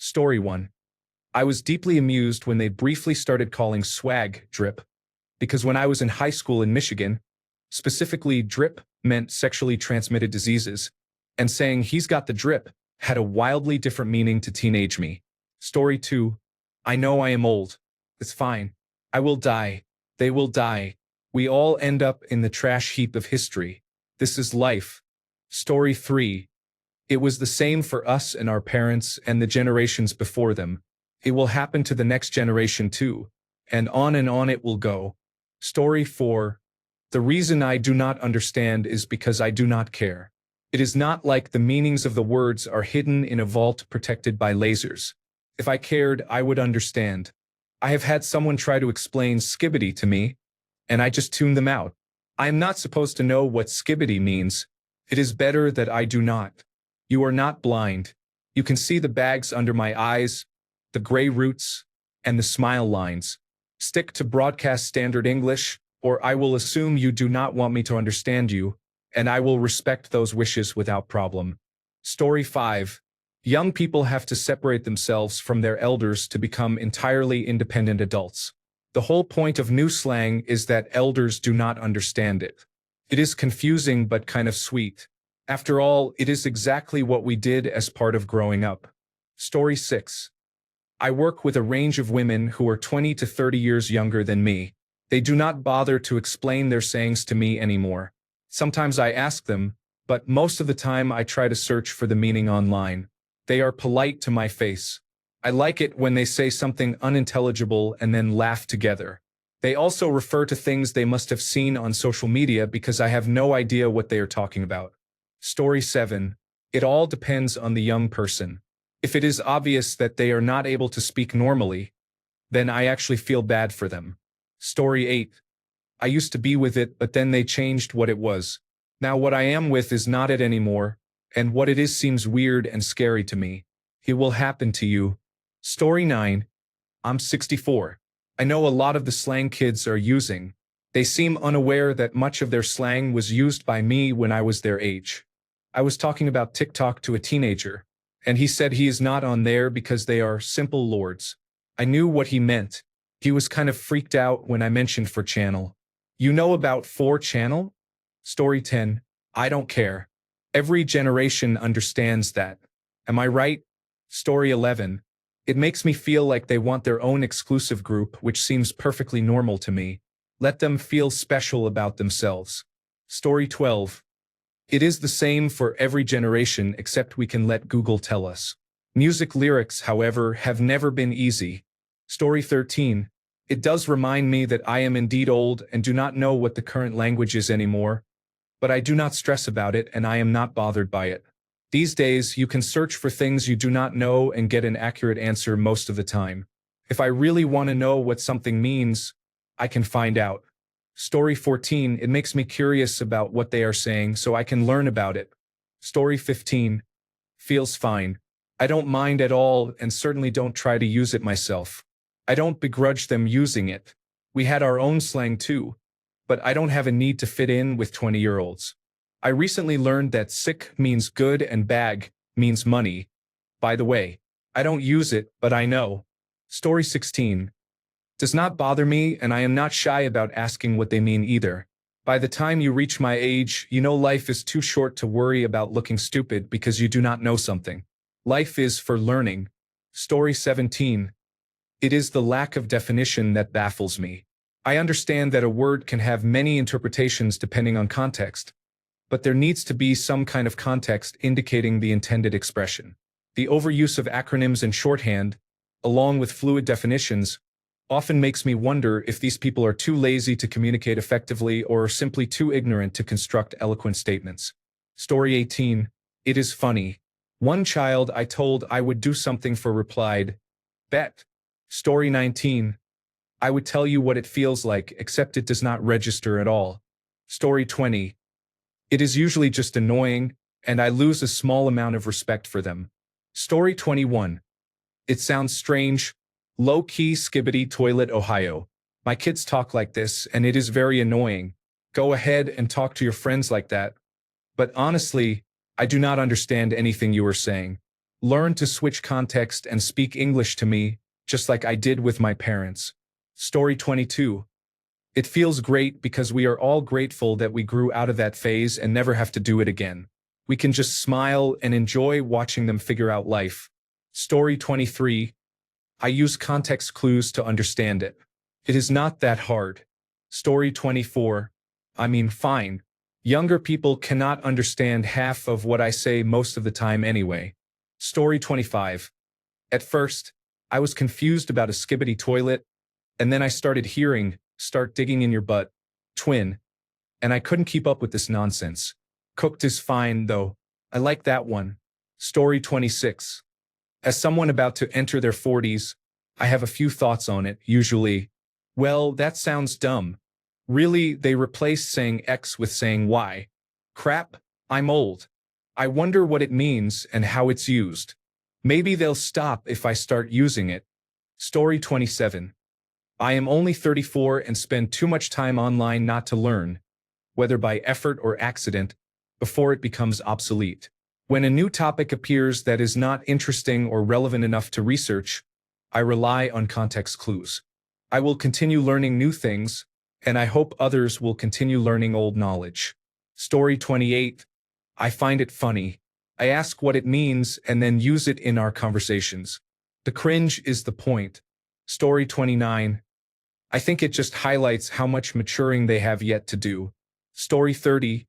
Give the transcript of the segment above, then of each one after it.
Story 1. I was deeply amused when they briefly started calling swag drip, because when I was in high school in Michigan, specifically drip meant sexually transmitted diseases, and saying he's got the drip had a wildly different meaning to teenage me. Story 2. I know I am old. It's fine. I will die. They will die. We all end up in the trash heap of history. This is life. Story 3. It was the same for us and our parents and the generations before them. It will happen to the next generation too, and on it will go. Story 4. The reason I do not understand is because I do not care. It is not like the meanings of the words are hidden in a vault protected by lasers. If I cared, I would understand. I have had someone try to explain skibbity to me, and I just tuned them out. I am not supposed to know what skibbity means. It is better that I do not. You are not blind. You can see the bags under my eyes, the gray roots, and the smile lines. Stick to broadcast standard English, or I will assume you do not want me to understand you, and I will respect those wishes without problem. Story 5. Young people have to separate themselves from their elders to become entirely independent adults. The whole point of new slang is that elders do not understand it. It is confusing but kind of sweet. After all, it is exactly what we did as part of growing up. Story 6. I work with a range of women who are 20 to 30 years younger than me. They do not bother to explain their sayings to me anymore. Sometimes I ask them, but most of the time I try to search for the meaning online. They are polite to my face. I like it when they say something unintelligible and then laugh together. They also refer to things they must have seen on social media because I have no idea what they are talking about. Story 7. It all depends on the young person. If it is obvious that they are not able to speak normally, then I actually feel bad for them. Story 8. I used to be with it, but then they changed what it was. Now what I am with is not it anymore, and what it is seems weird and scary to me. It will happen to you. Story 9. I'm 64. I know a lot of the slang kids are using. They seem unaware that much of their slang was used by me when I was their age. I was talking about TikTok to a teenager, and he said he is not on there because they are simple lords. I knew what he meant. He was kind of freaked out when I mentioned 4channel. You know about 4channel? Story 10. I don't care. Every generation understands that. Am I right? Story 11. It makes me feel like they want their own exclusive group, which seems perfectly normal to me. Let them feel special about themselves. Story 12. It is the same for every generation except we can let Google tell us. Music lyrics, however, have never been easy. Story 13. It does remind me that I am indeed old and do not know what the current language is anymore, but I do not stress about it and I am not bothered by it. These days, you can search for things you do not know and get an accurate answer most of the time. If I really want to know what something means, I can find out. Story 14. It makes me curious about what they are saying so I can learn about it. Story 15. Feels fine. I don't mind at all and certainly don't try to use it myself. I don't begrudge them using it. We had our own slang too, but I don't have a need to fit in with 20-year-olds. I recently learned that sick means good and bag means money. By the way, I don't use it, but I know. Story 16. Does not bother me, and I am not shy about asking what they mean either. By the time you reach my age, you know life is too short to worry about looking stupid because you do not know something. Life is for learning. Story 17. It is the lack of definition that baffles me. I understand that a word can have many interpretations depending on context, but there needs to be some kind of context indicating the intended expression. The overuse of acronyms and shorthand, along with fluid definitions, often makes me wonder if these people are too lazy to communicate effectively or are simply too ignorant to construct eloquent statements. Story 18. It is funny. One child I told I would do something for replied, bet. Story 19. I would tell you what it feels like, except it does not register at all. Story 20. It is usually just annoying, and I lose a small amount of respect for them. Story 21. It sounds strange. Low-key skibbity toilet Ohio. My kids talk like this, and it is very annoying. Go ahead and talk to your friends like that. But honestly, I do not understand anything you are saying. Learn to switch context and speak English to me, just like I did with my parents. Story 22. It feels great because we are all grateful that we grew out of that phase and never have to do it again. We can just smile and enjoy watching them figure out life. Story 23. I use context clues to understand it. It is not that hard. Story 24. Fine. Younger people cannot understand half of what I say most of the time anyway. Story 25. At first, I was confused about a skibbity toilet, and then I started hearing, start digging in your butt, twin, and I couldn't keep up with this nonsense. Cooked is fine, though. I like that one. Story 26. As someone about to enter their 40s, I have a few thoughts on it, usually. Well, that sounds dumb. Really, they replace saying X with saying Y. Crap, I'm old. I wonder what it means and how it's used. Maybe they'll stop if I start using it. Story 27. I am only 34 and spend too much time online not to learn, whether by effort or accident, before it becomes obsolete. When a new topic appears that is not interesting or relevant enough to research, I rely on context clues. I will continue learning new things, and I hope others will continue learning old knowledge. Story 28. I find it funny. I ask what it means and then use it in our conversations. The cringe is the point. Story 29. I think it just highlights how much maturing they have yet to do. Story 30.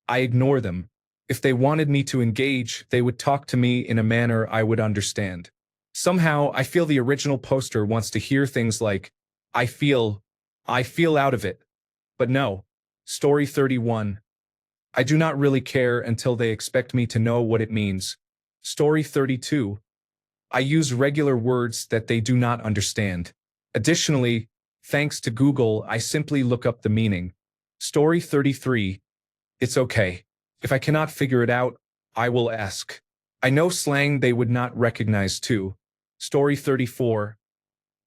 I ignore them. If they wanted me to engage, they would talk to me in a manner I would understand. Somehow, I feel the original poster wants to hear things like, I feel out of it. But no. Story 31. I do not really care until they expect me to know what it means. Story 32. I use regular words that they do not understand. Additionally, thanks to Google, I simply look up the meaning. Story 33. It's okay. If I cannot figure it out, I will ask. I know slang they would not recognize too. Story 34.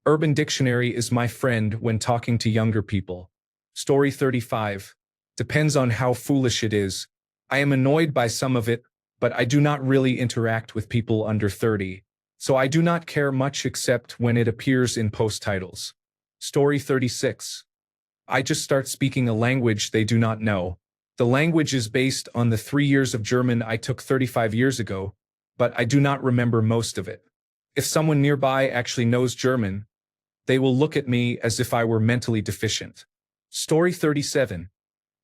Urban Dictionary is my friend when talking to younger people. Story 35. Depends on how foolish it is. I am annoyed by some of it, but I do not really interact with people under 30, so I do not care much except when it appears in post titles. Story 36. I just start speaking a language they do not know. The language is based on the 3 years of German I took 35 years ago, but I do not remember most of it. If someone nearby actually knows German, they will look at me as if I were mentally deficient. Story 37.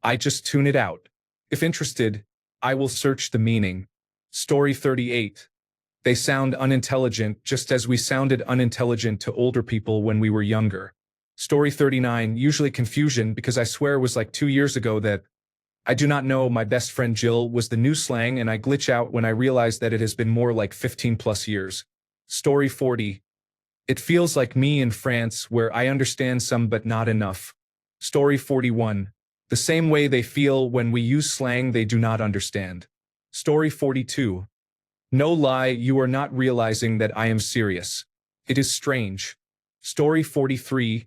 I just tune it out. If interested, I will search the meaning. Story 38. They sound unintelligent just as we sounded unintelligent to older people when we were younger. Story 39. Usually confusion because I swear it was like 2 years ago that I do not know my best friend Jill was the new slang and I glitch out when I realize that it has been more like 15 plus years. Story 40. It feels like me in France where I understand some but not enough. Story 41. The same way they feel when we use slang they do not understand. Story 42. No lie, you are not realizing that I am serious. It is strange. Story 43.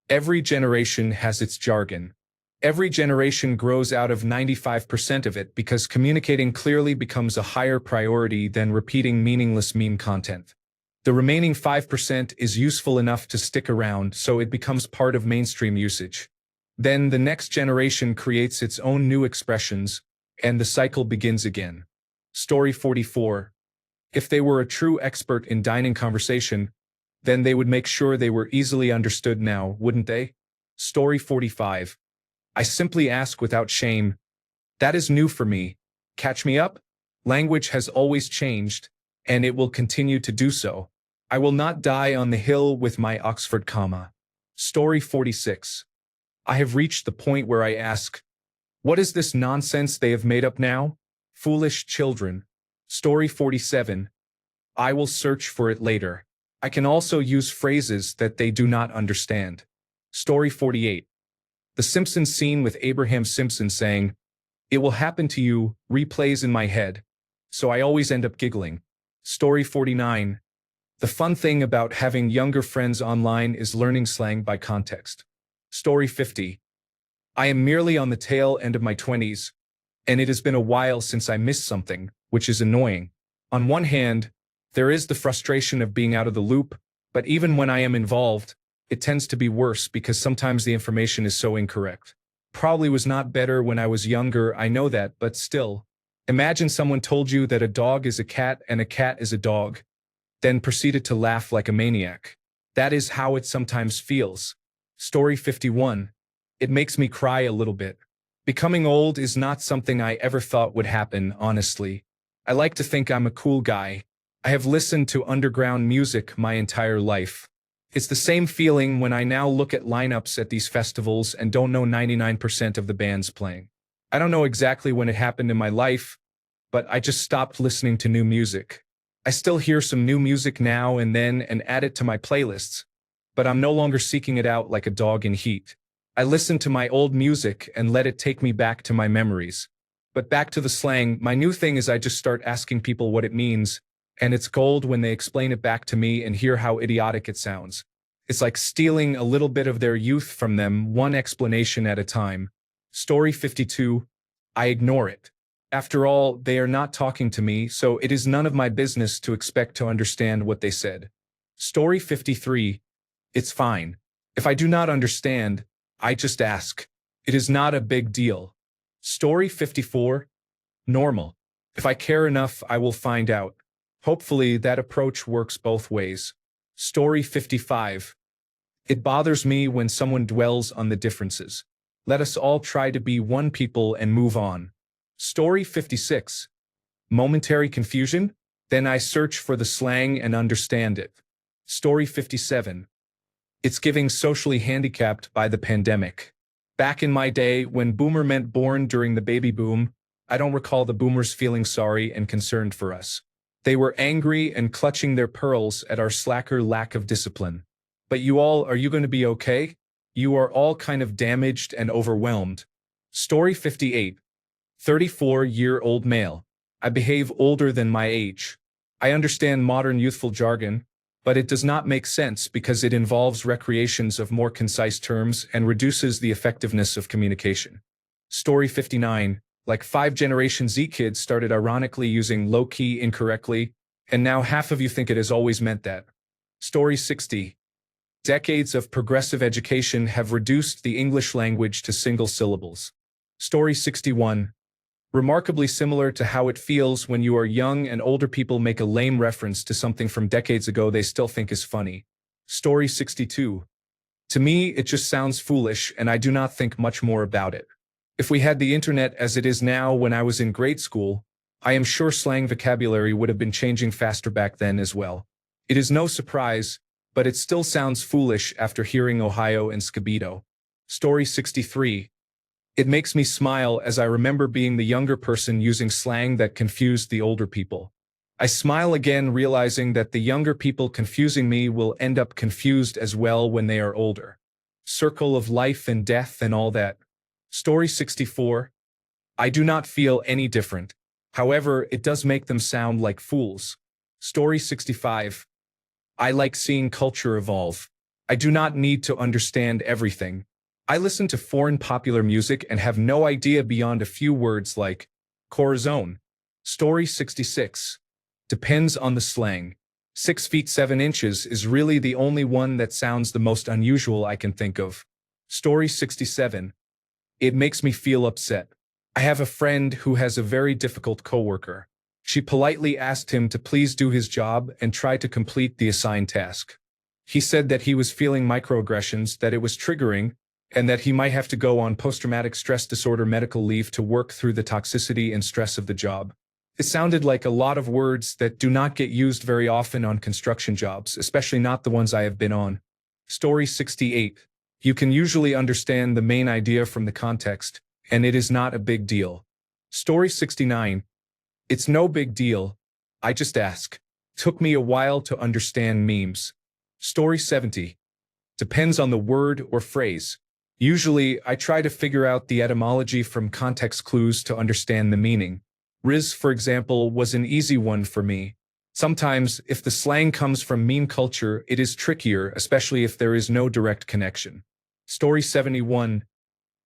Every generation has its jargon. Every generation grows out of 95% of it because communicating clearly becomes a higher priority than repeating meaningless meme content. The remaining 5% is useful enough to stick around, so it becomes part of mainstream usage. Then the next generation creates its own new expressions, and the cycle begins again. Story 44. If they were a true expert in dining conversation, then they would make sure they were easily understood now, wouldn't they? Story 45. I simply ask without shame. That is new for me. Catch me up? Language has always changed, and it will continue to do so. I will not die on the hill with my Oxford comma. Story 46. I have reached the point where I ask, what is this nonsense they have made up now? Foolish children. Story 47. I will search for it later. I can also use phrases that they do not understand. Story 48. The Simpsons scene with Abraham Simpson saying, "It will happen to you," replays in my head, so I always end up giggling. Story 49. The fun thing about having younger friends online is learning slang by context. Story 50. I am merely on the tail end of my 20s, and it has been a while since I missed something, which is annoying. On one hand, There is the frustration of being out of the loop, but even when I am involved, it tends to be worse because sometimes the information is so incorrect. Probably was not better when I was younger, I know that, but still. Imagine someone told you that a dog is a cat and a cat is a dog, then proceeded to laugh like a maniac. That is how it sometimes feels. Story 51. It makes me cry a little bit. Becoming old is not something I ever thought would happen, honestly. I like to think I'm a cool guy. I have listened to underground music my entire life. It's the same feeling when I now look at lineups at these festivals and don't know 99% of the bands playing. I don't know exactly when it happened in my life, but I just stopped listening to new music. I still hear some new music now and then and add it to my playlists, but I'm no longer seeking it out like a dog in heat. I listen to my old music and let it take me back to my memories. But back to the slang, my new thing is I just start asking people what it means, and it's gold when they explain it back to me and hear how idiotic it sounds. It's like stealing a little bit of their youth from them, one explanation at a time. Story 52. I ignore it. After all, they are not talking to me, so it is none of my business to expect to understand what they said. Story 53. It's fine. If I do not understand, I just ask. It is not a big deal. Story 54. Normal. If I care enough, I will find out. Hopefully, that approach works both ways. Story 55. It bothers me when someone dwells on the differences. Let us all try to be one people and move on. Story 56. Momentary confusion? Then I search for the slang and understand it. Story 57. It's giving socially handicapped by the pandemic. Back in my day, when boomer meant born during the baby boom, I don't recall the boomers feeling sorry and concerned for us. They were angry and clutching their pearls at our slacker lack of discipline. But are you going to be okay? You are all kind of damaged and overwhelmed. Story 58. 34-year-old male. I behave older than my age. I understand modern youthful jargon, but it does not make sense because it involves recreations of more concise terms and reduces the effectiveness of communication. Story 59. Like 5 Generation Z kids started ironically using low-key incorrectly, and now half of you think it has always meant that. Story 60. Decades of progressive education have reduced the English language to single syllables. Story 61. Remarkably similar to how it feels when you are young and older people make a lame reference to something from decades ago they still think is funny. Story 62. To me, it just sounds foolish and I do not think much more about it. If we had the internet as it is now when I was in grade school, I am sure slang vocabulary would have been changing faster back then as well. It is no surprise, but it still sounds foolish after hearing Ohio and Skibito. Story 63. It makes me smile as I remember being the younger person using slang that confused the older people. I smile again realizing that the younger people confusing me will end up confused as well when they are older. Circle of life and death and all that. Story 64. I do not feel any different. However, it does make them sound like fools. Story 65. I like seeing culture evolve. I do not need to understand everything. I listen to foreign popular music and have no idea beyond a few words like corazon. Story 66. Depends on the slang. 6 feet 7 inches is really the only one that sounds the most unusual I can think of. Story 67. It makes me feel upset. I have a friend who has a very difficult coworker. She politely asked him to please do his job and try to complete the assigned task. He said that he was feeling microaggressions, that it was triggering, and that he might have to go on post-traumatic stress disorder medical leave to work through the toxicity and stress of the job. It sounded like a lot of words that do not get used very often on construction jobs, especially not the ones I have been on. Story 68. You can usually understand the main idea from the context, and it is not a big deal. Story 69. It's no big deal. I just ask. Took me a while to understand memes. Story 70. Depends on the word or phrase. Usually, I try to figure out the etymology from context clues to understand the meaning. Riz, for example, was an easy one for me. Sometimes, if the slang comes from meme culture, it is trickier, especially if there is no direct connection. Story 71.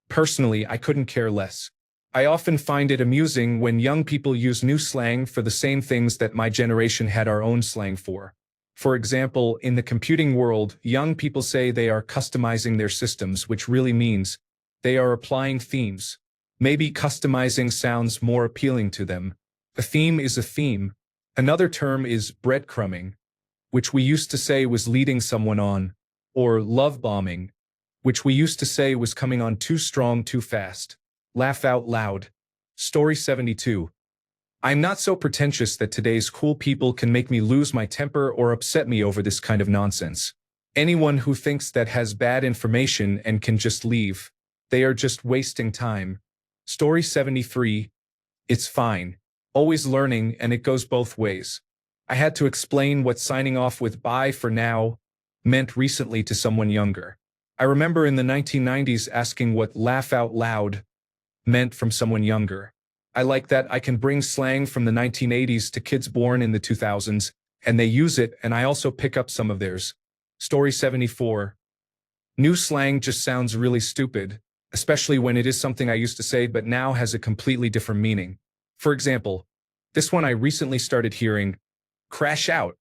Personally, I couldn't care less. I often find it amusing when young people use new slang for the same things that my generation had our own slang for. For example, in the computing world, young people say they are customizing their systems, which really means they are applying themes. Maybe customizing sounds more appealing to them. A theme is a theme. Another term is breadcrumbing, which we used to say was leading someone on, or love bombing, which we used to say was coming on too strong too fast. Laugh out loud. Story 72. I'm not so pretentious that today's cool people can make me lose my temper or upset me over this kind of nonsense. Anyone who thinks that has bad information and can just leave. They are just wasting time. Story 73. It's fine. Always learning, and it goes both ways. I had to explain what signing off with bye for now meant recently to someone younger. I remember in the 1990s asking what laugh out loud meant from someone younger. I like that I can bring slang from the 1980s to kids born in the 2000s, and they use it, and I also pick up some of theirs. Story 74. New slang just sounds really stupid, especially when it is something I used to say but now has a completely different meaning. For example, this one I recently started hearing, crash out,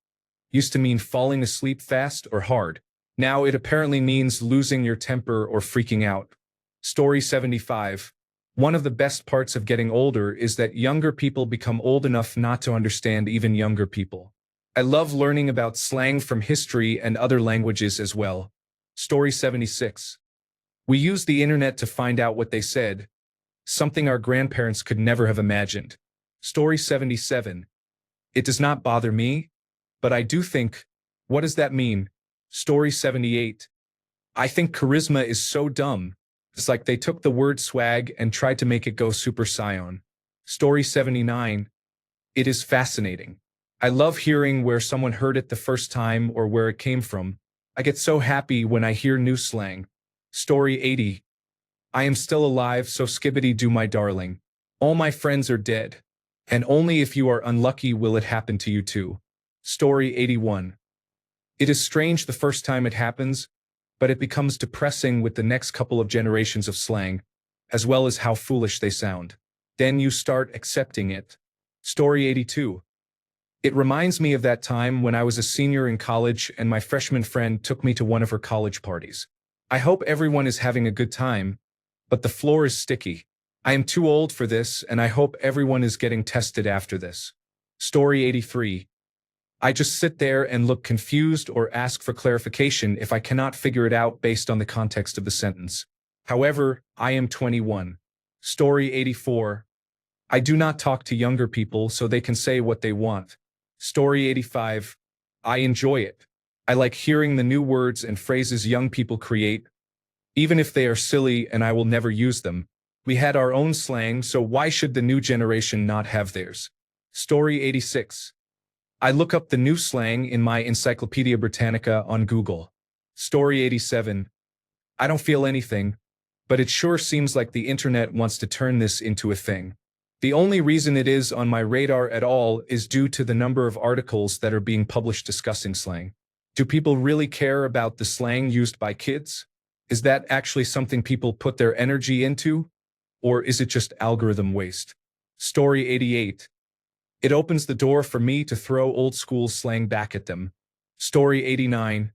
used to mean falling asleep fast or hard. Now it apparently means losing your temper or freaking out. Story 75. One of the best parts of getting older is that younger people become old enough not to understand even younger people. I love learning about slang from history and other languages as well. Story 76. We used the internet to find out what they said, something our grandparents could never have imagined. Story 77. It does not bother me, but I do think, what does that mean? Story 78. I think charisma is so dumb. It's like they took the word swag and tried to make it go super scion. Story 79. It is fascinating. I love hearing where someone heard it the first time or where it came from. I get so happy when I hear new slang. Story 80. I am still alive, so skibbity do my darling. All my friends are dead. And only if you are unlucky will it happen to you too. Story 81. It is strange the first time it happens, but it becomes depressing with the next couple of generations of slang, as well as how foolish they sound. Then you start accepting it. Story 82. It reminds me of that time when I was a senior in college and my freshman friend took me to one of her college parties. I hope everyone is having a good time, but the floor is sticky. I am too old for this, and I hope everyone is getting tested after this. Story 83. I just sit there and look confused or ask for clarification if I cannot figure it out based on the context of the sentence. However, I am 21. Story 84. I do not talk to younger people so they can say what they want. Story 85. I enjoy it. I like hearing the new words and phrases young people create, even if they are silly and I will never use them. We had our own slang, so why should the new generation not have theirs? Story 86. I look up the new slang in my Encyclopedia Britannica on Google. Story 87. I don't feel anything, but it sure seems like the internet wants to turn this into a thing. The only reason it is on my radar at all is due to the number of articles that are being published discussing slang. Do people really care about the slang used by kids? Is that actually something people put their energy into? Or is it just algorithm waste? Story 88. It opens the door for me to throw old school slang back at them. Story 89.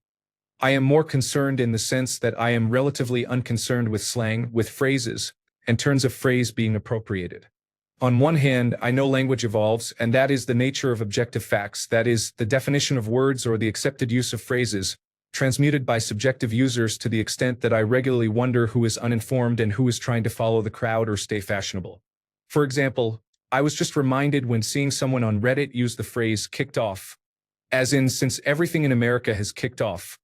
I am more concerned in the sense that I am relatively unconcerned with slang, with phrases, and turns of phrase being appropriated. On one hand, I know language evolves, and that is the nature of objective facts, that is, the definition of words or the accepted use of phrases, transmuted by subjective users to the extent that I regularly wonder who is uninformed and who is trying to follow the crowd or stay fashionable. For example, I was just reminded when seeing someone on Reddit use the phrase kicked off, as in since everything in America has kicked off.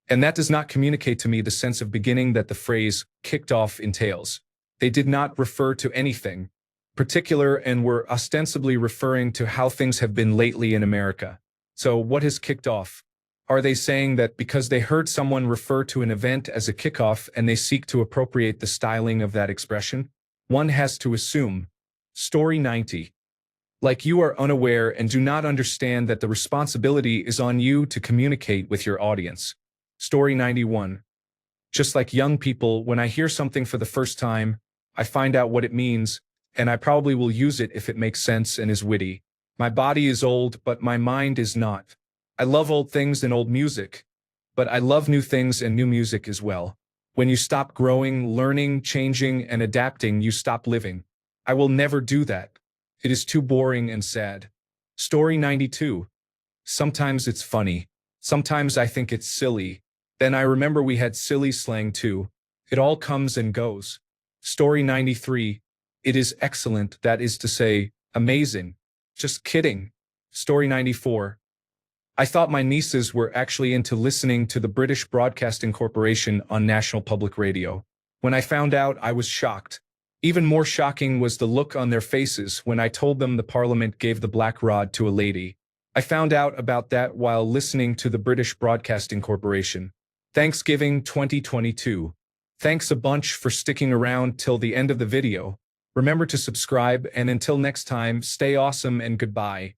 And that does not communicate to me the sense of beginning that the phrase kicked off entails. They did not refer to anything particular and were ostensibly referring to how things have been lately in America. So what has kicked off? Are they saying that because they heard someone refer to an event as a kickoff and they seek to appropriate the styling of that expression? One has to assume. Story 90. Like you are unaware and do not understand that the responsibility is on you to communicate with your audience. Story 91. Just like young people, when I hear something for the first time, I find out what it means, and I probably will use it if it makes sense and is witty. My body is old, but my mind is not. I love old things and old music, but I love new things and new music as well. When you stop growing, learning, changing, and adapting, you stop living. I will never do that. It is too boring and sad. Story 92. Sometimes it's funny. Sometimes I think it's silly. Then I remember we had silly slang too. It all comes and goes. Story 93. It is excellent, that is to say, amazing. Just kidding. Story 94. I thought my nieces were actually into listening to the British Broadcasting Corporation on National Public Radio. When I found out, I was shocked. Even more shocking was the look on their faces when I told them the Parliament gave the black rod to a lady. I found out about that while listening to the British Broadcasting Corporation. Thanksgiving 2022. Thanks a bunch for sticking around till the end of the video. Remember to subscribe, and until next time, stay awesome and goodbye.